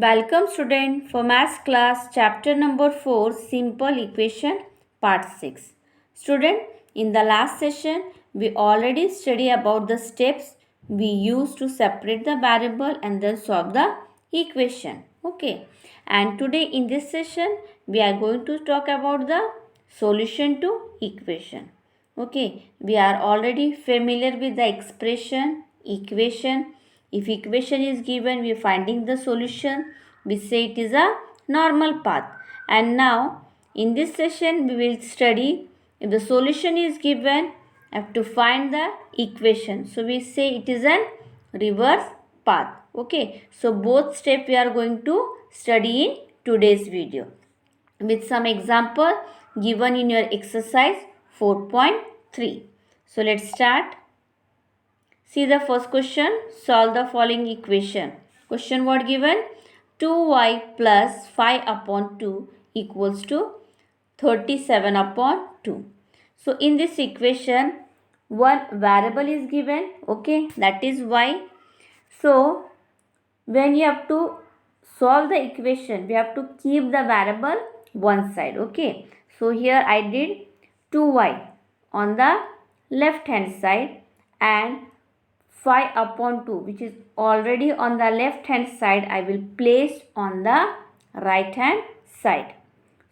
Welcome student for maths class chapter number 4 simple equation part 6. Student, in the last session we already studied about the steps we use to separate the variable and then solve the equation. Okay. And today in this session we are going to talk about the solution to equation. Okay. We are already familiar with the expression equation. If equation is given, we are finding the solution. We say it is a normal path. And now, in this session, we will study if the solution is given, I have to find the equation. So, we say it is an reverse path. Okay. So, both steps we are going to study in today's video with some example given in your exercise 4.3. So, let's start. See the first question. Solve the following equation. Question what given? 2y plus 5 upon 2 equals to 37 upon 2. So in this equation, one variable is given. Okay, that is y. So when you have to solve the equation, we have to keep the variable one side. Okay, so here I did 2y on the left hand side and 5 upon 2 which is already on the left hand side I will place on the right hand side.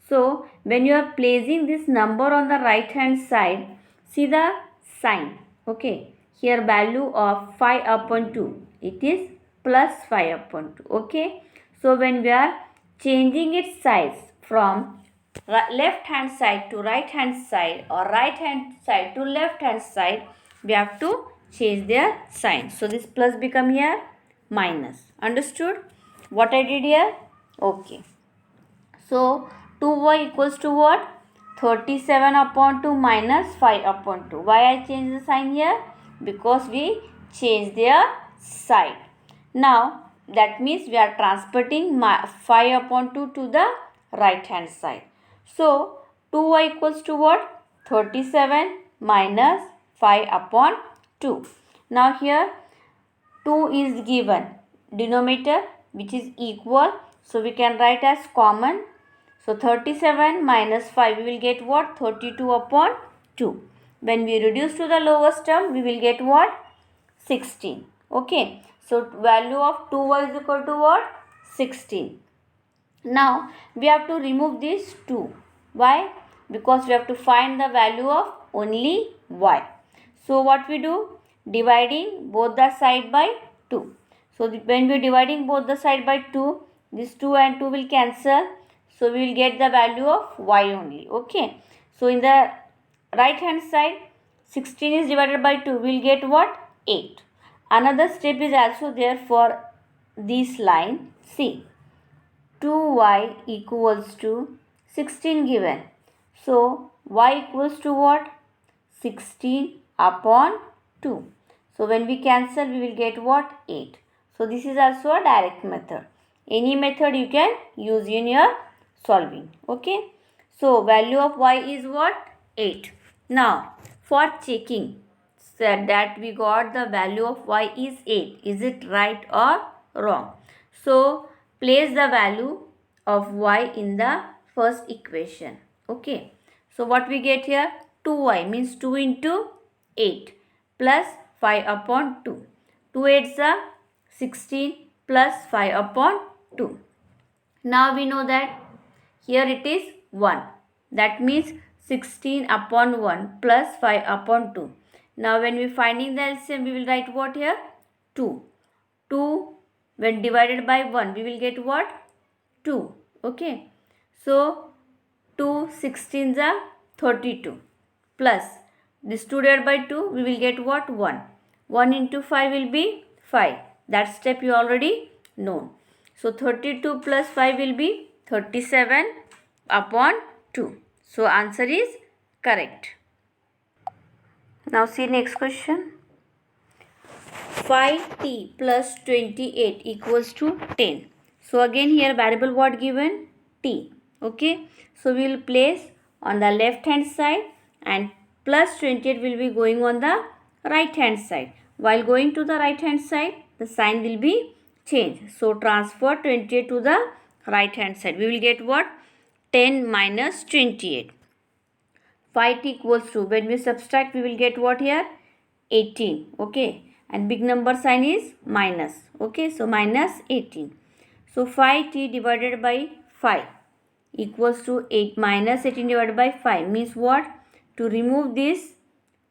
So when you are placing this number on the right hand side, see the sign. Okay, here value of 5 upon 2, it is plus 5 upon 2. Okay, so when we are changing its size from left hand side to right hand side or right hand side to left hand side, we have to change their sign. So this plus become here minus. Understood what I did here? Okay. So 2y equals to what? 37 upon 2 minus 5 upon 2. Why I change the sign here? Because we change their side. Now that means we are transporting 5 upon 2 to the right hand side. So 2y equals to what? 37 minus 5 upon 2. Now here 2 is given. Denominator which is equal. So we can write as common. So 37 minus 5 we will get what? 32 upon 2. When we reduce to the lowest term we will get what? 16. Okay. So value of 2y is equal to what? 16. Now we have to remove this 2. Why? Because we have to find the value of only y. So what we do? Dividing both the side by 2. So when we are dividing both the side by 2, this 2 and 2 will cancel. So we will get the value of y only. Okay. So in the right hand side, 16 is divided by 2. We will get what? 8. Another step is also there for this line. See. 2y equals to 16 given. So y equals to what? 16 upon 2. So when we cancel we will get what? 8. So this is also a direct method. Any method you can use in your solving. Okay. So value of y is what? 8. Now for checking that we got the value of y is 8. Is it right or wrong? So place the value of y in the first equation. Okay. So what we get here? 2y means 2 into 8 plus 5 upon 2. 2 8s are 16 plus 5 upon 2. Now we know that here it is 1. That means 16 upon 1 plus 5 upon 2. Now when we finding the LCM we will write what here? 2. 2 when divided by 1 we will get what? 2. Okay. So 2 16s are 32 plus this 2 divided by 2 we will get what? 1. 1 into 5 will be 5. That step you already know. So 32 plus 5 will be 37 upon 2. So answer is correct. Now see next question. 5t plus 28 equals to 10. So again here variable what given? T. Okay. So we will place on the left hand side and plus 28 will be going on the right hand side. While going to the right hand side the sign will be change. So transfer 28 to the right hand side. We will get what? 10 minus 28. 5t equals to, when we subtract, we will get what here? 18. Okay. And big number sign is minus. Okay. So minus 18. So 5t divided by 5 equals to 8 minus 18 divided by 5 means what? To remove this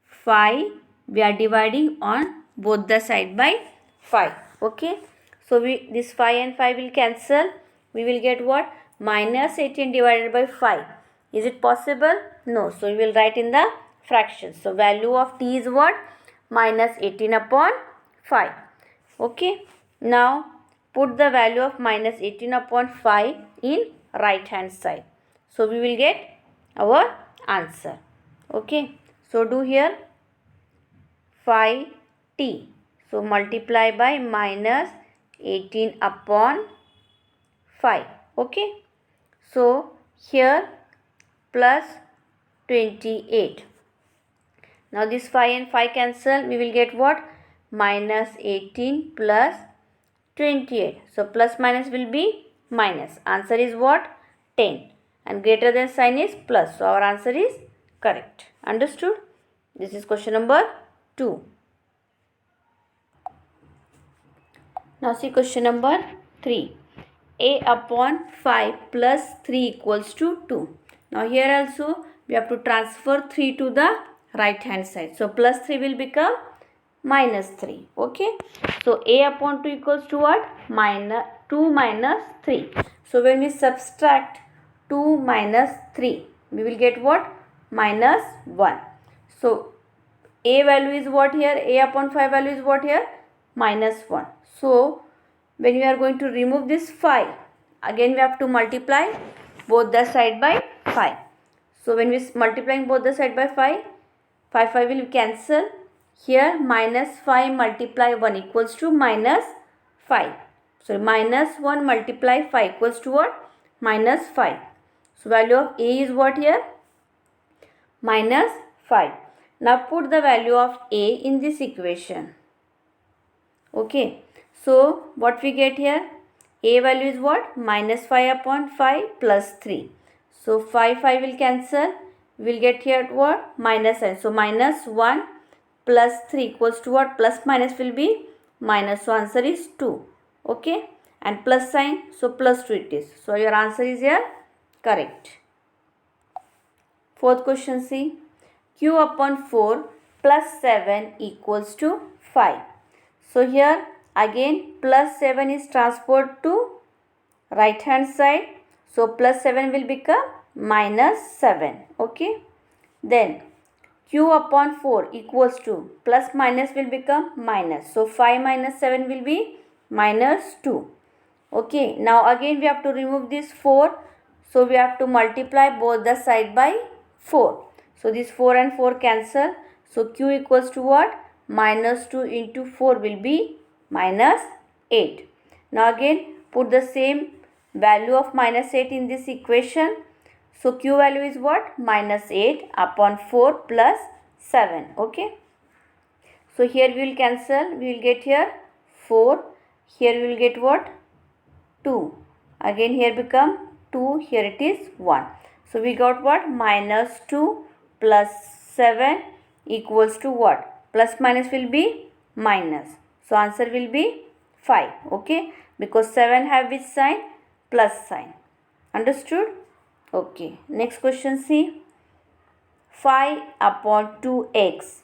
5, we are dividing on both the side by 5. Okay. So this 5 and 5 will cancel. We will get what? Minus 18 divided by 5. Is it possible? No. So we will write in the fractions. So value of t is what? Minus 18 upon 5. Okay. Now put the value of minus 18 upon 5 in right hand side. So we will get our answer. Okay. So do here 5t. So multiply by minus 18 upon 5. Okay. So here plus 28. Now this 5 and 5 cancel. We will get what? Minus 18 plus 28. So plus minus will be minus. Answer is what? 10. And greater than sign is plus. So our answer is correct. Understood? This is question number 2. Now see question number 3. A upon 5 plus 3 equals to 2. Now here also we have to transfer 3 to the right hand side. So plus 3 will become minus 3. Okay. So A upon 2 equals to what? 2 minus 3. So when we subtract 2 minus 3, we will get what? Minus 1. So A value is what here? A upon 5 value is what here? Minus 1. So when we are going to remove this 5, again we have to multiply both the side by 5. So when we multiplying both the side by 5, 5 will cancel. Here minus 5 multiply 1 equals to minus 5. So minus 1 multiply 5 equals to what? Minus 5. So value of A is what here? Minus 5. Now put the value of A in this equation. Okay. So what we get here? A value is what? Minus 5 upon 5 plus 3. So 5 will cancel. We will get here what? Minus n. So minus 1 plus 3 equals to what? Plus minus will be minus. So answer is 2. Okay. And plus sign. So plus 2 it is. So your answer is here correct. Fourth question see. Q upon 4 plus 7 equals to 5. So here again plus 7 is transferred to right hand side. So plus 7 will become minus 7. Okay. Then Q upon 4 equals to plus minus will become minus. So 5 minus 7 will be minus 2. Okay. Now again we have to remove this 4. So we have to multiply both the side by 4. So this 4 and 4 cancel. So Q equals to what? Minus 2 into 4 will be minus 8. Now again put the same value of minus 8 in this equation. So Q value is what? Minus 8 upon 4 plus 7. Okay. So here we will cancel. We will get here 4. Here we will get what? 2. Again here become 2. Here it is 1. So we got what? Minus 2 plus 7 equals to what? Plus minus will be minus. So answer will be 5. Okay. Because 7 have which sign? Plus sign. Understood? Okay. Next question see. 5 upon 2x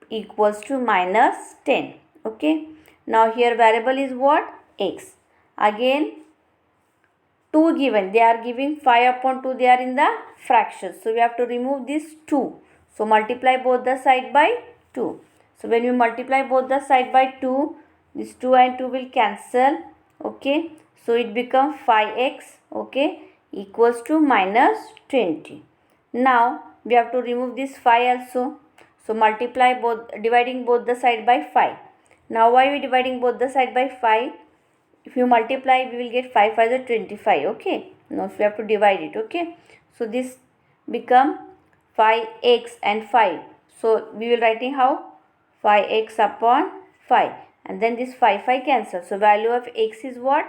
equals to minus 10. Okay. Now here variable is what? X. Again 2 given. They are giving 5 upon 2. They are in the fractions. So we have to remove this 2. So multiply both the side by 2. So when we multiply both the side by 2, this 2 and 2 will cancel. Okay. So it becomes 5x. Okay. Equals to minus 20. Now we have to remove this 5 also. So multiply both, dividing both the side by 5. Now why we dividing both the side by 5? If you multiply, we will get 5 5 is 25. Okay. Now we have to divide it. Okay. So this become 5x and 5. So we will writing how? 5x upon 5. and then this 5 cancel. So value of x is what?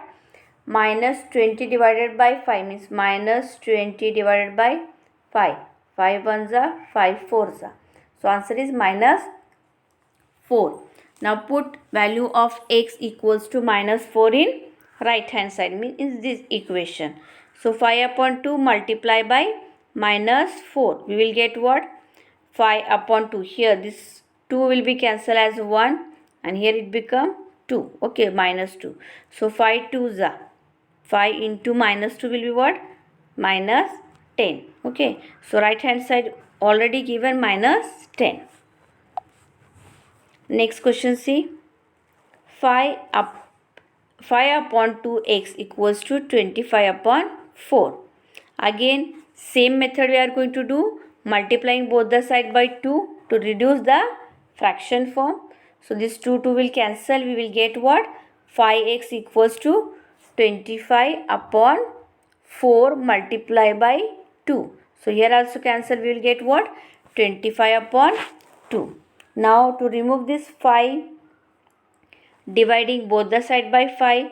Minus 20 divided by 5 means minus 20 divided by 5. 5 ones are 5 fours are. So answer is minus 4. Now put value of x equals to minus 4 in right hand side, means in this equation. So 5 upon 2 multiply by minus 4. We will get what? 5 upon 2. Here this 2 will be cancelled as 1 and here it become 2. Okay, minus 2. So 5 2s are 5 into minus 2 will be what? Minus 10. Okay, so right hand side already given minus 10. Next question, see. 5 upon 2x equals to 25 upon 4. Again, same method we are going to do, multiplying both the side by 2 to reduce the fraction form. So this 2 will cancel. We will get what? 5x equals to 25 upon 4 multiplied by 2. So here also cancel. We will get what? 25 upon 2. Now to remove this 5, dividing both the side by 5,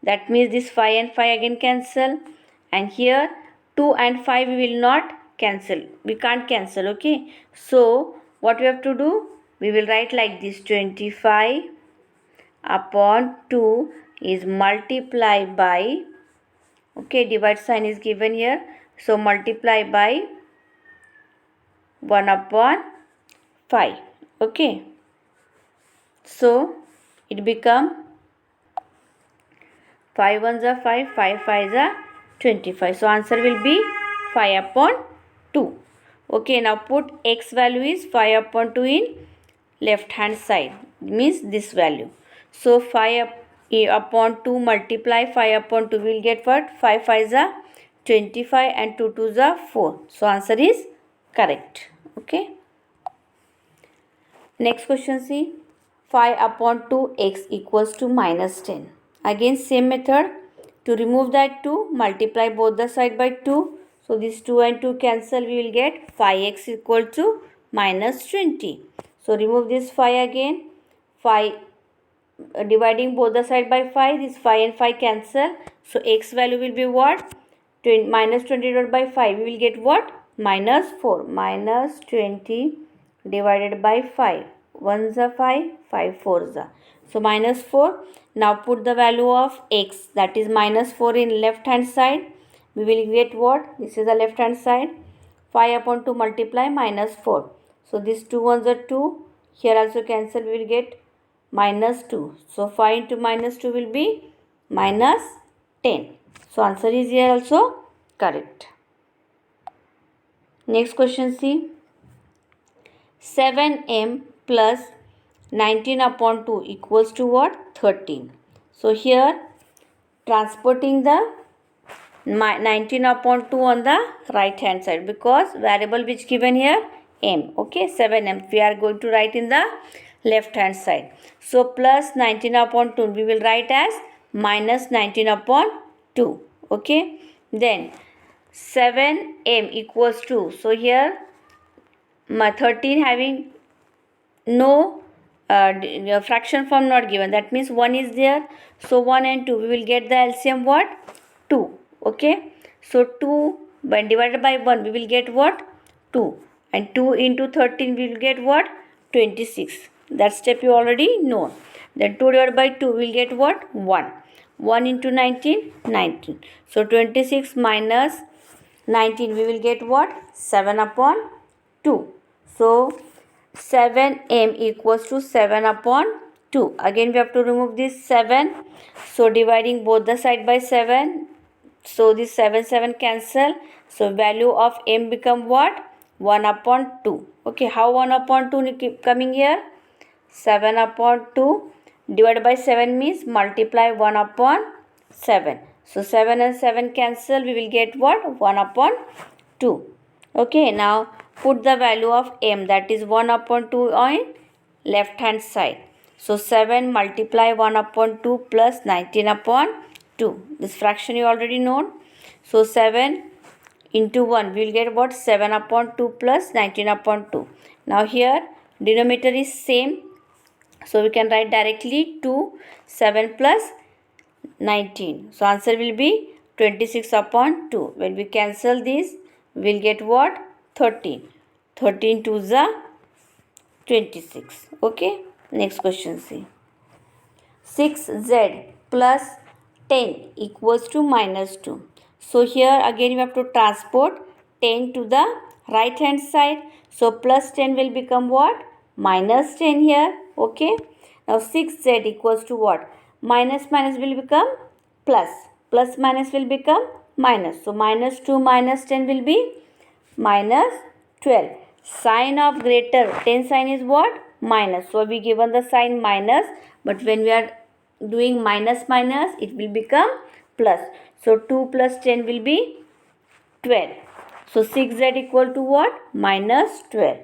that means this 5 and 5 again cancel, and here 2 and 5 we will not cancel, we can't cancel. Okay, so what we have to do, we will write like this: 25 upon 2 is multiplied by, okay, divide sign is given here, so multiply by 1 upon 5. Okay, so it become 5 ones are 5, 5 5s are 25. So answer will be 5 upon 2. Okay, now put x value is 5 upon 2 in left hand side, means this value. So 5 upon 2 multiply 5 upon 2 will get what? 5 5s are 25 and 2 2s are 4. So answer is correct. Okay. Next question, see. 5 upon 2x equals to minus 10. Again same method, to remove that 2 multiply both the side by 2. So this 2 and 2 cancel, we will get 5x equal to minus 20. So remove this 5 again, 5 dividing both the side by 5, this 5 and 5 cancel. So x value will be what? Minus 20 divided by 5, we will get what? Minus 4. Minus 20 divided by 5. 1s are 5, 5 4s are. So minus 4. Now put the value of x, that is minus 4 in left hand side. We will get what? This is the left hand side. 5 upon 2 multiply minus 4. So this 2 ones are 2. Here also cancel, we will get minus 2. So 5 into minus 2 will be minus 10. So answer is here also correct. Next question, see. 7m plus 19 upon 2 equals to what? 13. So here transporting the 19 upon 2 on the right hand side, because variable which given here m. Okay, 7m we are going to write in the left hand side. So plus 19 upon 2 we will write as minus 19 upon 2. Okay, then 7m equals to, so here 13 having no fraction form not given, that means 1 is there. So 1 and 2 we will get the LCM what? 2. Okay, so 2 when divided by 1 we will get what? 2, and 2 into 13 we will get what? 26. That step you already know. Then 2 divided by 2 we will get what? 1. 1 into 19, 19. So 26 minus 19 we will get what? 7 upon 2. So 7m equals to 7 upon 2. Again we have to remove this 7. So dividing both the side by 7. So this 7 cancel. So value of m become what? 1 upon 2. Okay, how 1 upon 2 keep coming here? 7 upon 2 divided by 7 means multiply 1 upon 7. So 7 and 7 cancel, we will get what? 1 upon 2. Okay, now put the value of m, that is 1 upon 2 on left hand side. So 7 multiply 1 upon 2 plus 19 upon 2. This fraction you already know. So 7 into 1 we will get what? 7 upon 2 plus 19 upon 2. Now here denominator is same. So we can write directly 2, 7 plus 19. So answer will be 26 upon 2. When we cancel this, we will get what? 13. 13 to the 26. Okay. Next question see. 6z plus 10 equals to minus 2. So here again you have to transport 10 to the right hand side. So plus 10 will become what? Minus 10 here. Okay. Now 6z equals to what? Minus minus will become plus. Plus minus will become minus. So minus 2 minus 10 will be minus 12. Sign of greater 10 sign is what? Minus. So we given the sign minus, but when we are doing minus minus, it will become plus. So 2 plus 10 will be 12. So 6z equal to what? Minus 12.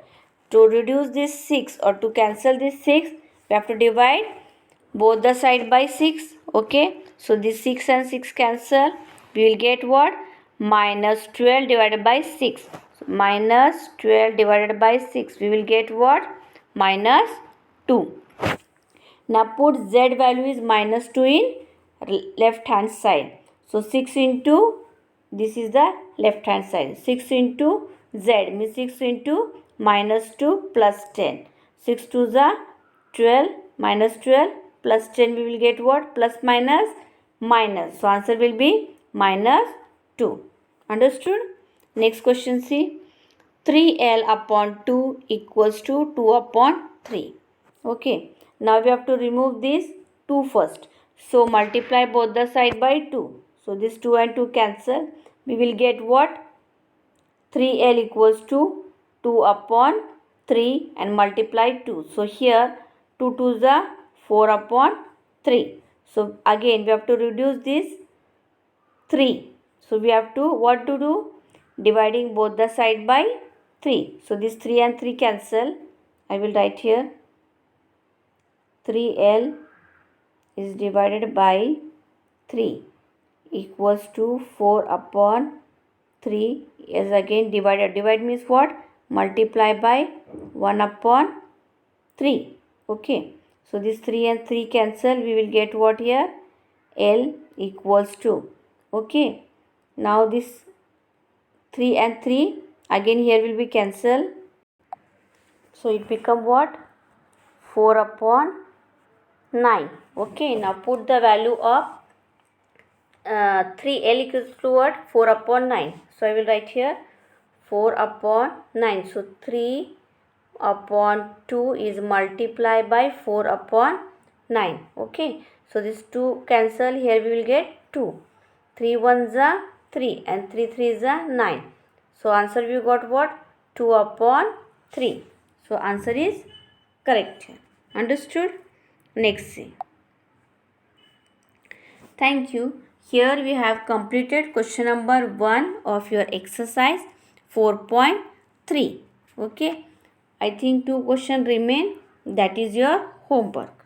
To reduce this 6 or to cancel this 6, we have to divide both the side by 6. Okay. So this 6 and 6 cancel. We will get what? Minus 12 divided by 6. So minus 12 divided by 6. We will get what? Minus 2. Now put z value is minus 2 in left hand side. So 6 into, this is the left hand side. 6 into z means 6 into minus 2 plus 10. 6 to the 12 minus 12 plus 10 we will get what? Plus minus minus. So answer will be minus 2. Understood? Next question see. 3l upon 2 equals to 2 upon 3. Okay. Now we have to remove this 2 first. So multiply both the side by 2. So this 2 and 2 cancel. We will get what? 3l equals to 2 upon 3 and multiply 2. So here 2 to the 4 upon 3. So again we have to reduce this 3. So we have to what to do? Dividing both the side by 3. So this 3 and 3 cancel. I will write here 3l is divided by 3 equals to 4 upon 3 is again divided. Divide means what? Multiply by 1 upon 3. Okay. So this 3 and 3 cancel. We will get what here? L equals to. Okay. Now this 3 and 3 again here will be cancel. So it become what? 4 upon 9. Okay. Now put the value of 3l equals to what? 4 upon 9. So I will write here 4 upon 9. So 3 upon 2 is multiplied by 4 upon 9. Okay. So this 2 cancel. Here we will get 2. 3 1s are 3 and 3 3s are 9. So answer we got what? 2 upon 3. So answer is correct here. Understood? Next see. Thank you. Here we have completed question number 1 of your exercise 4.3. Okay. I think 2 questions remain. That is your homework.